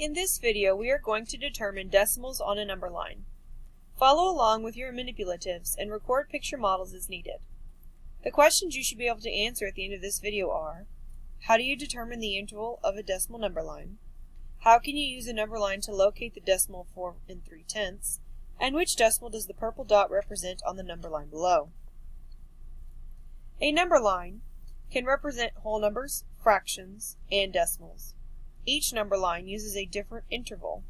In this video, we are going to determine decimals on a number line. Follow along with your manipulatives and record picture models as needed. The questions you should be able to answer at the end of this video are: how do you determine the interval of a decimal number line? How can you use a number line to locate the decimal 4 3/10? And which decimal does the purple dot represent on the number line below? A number line can represent whole numbers, fractions, and decimals. Each number line uses a different interval.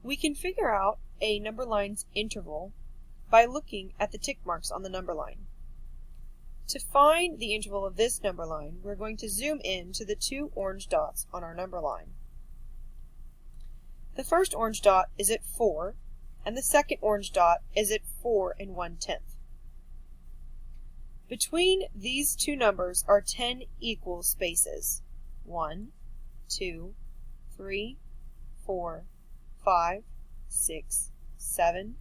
We can figure out a number line's interval by looking at the tick marks on the number line. To find the interval of this number line, we're going to zoom in to the two orange dots on our number line. The first orange dot is at 4, and the second orange dot is at 4 1/10. Between these two numbers are 10 equal spaces. 1, 2, 3, 4, 5, 6, 7,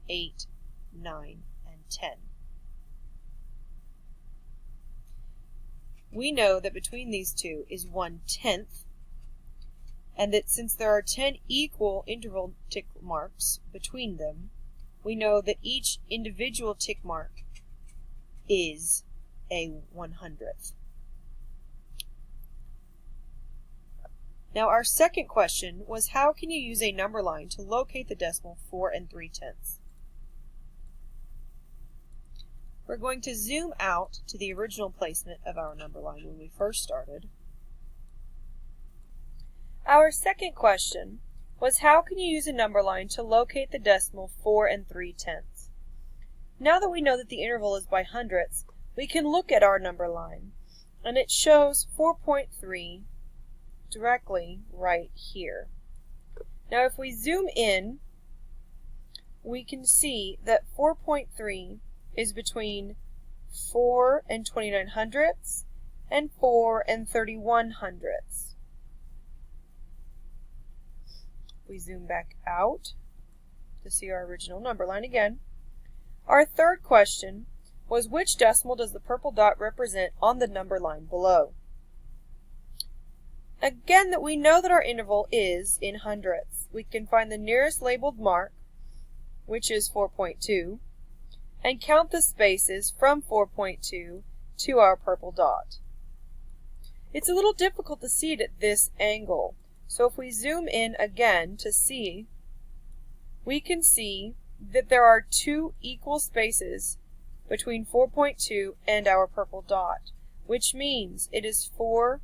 8, 9, and 10. We know that between these two is 1/10, and that since there are 10 equal interval tick marks between them, we know that each individual tick mark is a 100th. Now our second question was, how can you use a number line to locate the decimal 4 3/10? We're going to zoom out to the original placement of our number line when we first started. Our second question was, how can you use a number line to locate the decimal 4 3/10? Now that we know that the interval is by hundredths, we can look at our number line, and it shows 4.3 directly right here. Now if we zoom in, we can see that 4.3 is between 4 29/100ths and 4 31/100ths. We zoom back out to see our original number line again. Our third question was, which decimal does the purple dot represent on the number line below? Again, that we know that our interval is in hundredths, we can find the nearest labeled mark, which is 4.2, and count the spaces from 4.2 to our purple dot. It's a little difficult to see it at this angle, so if we zoom in again to see, we can see that there are 2 equal spaces between 4.2 and our purple dot, which means it is 4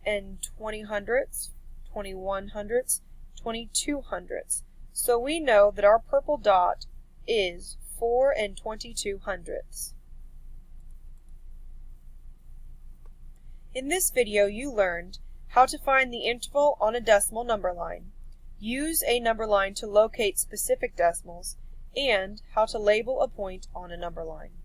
20/100ths, 21/100ths, 22/100ths. So we know that our purple dot is 4 22/100ths. In this video, you learned how to find the interval on a decimal number line, use a number line to locate specific decimals, and how to label a point on a number line.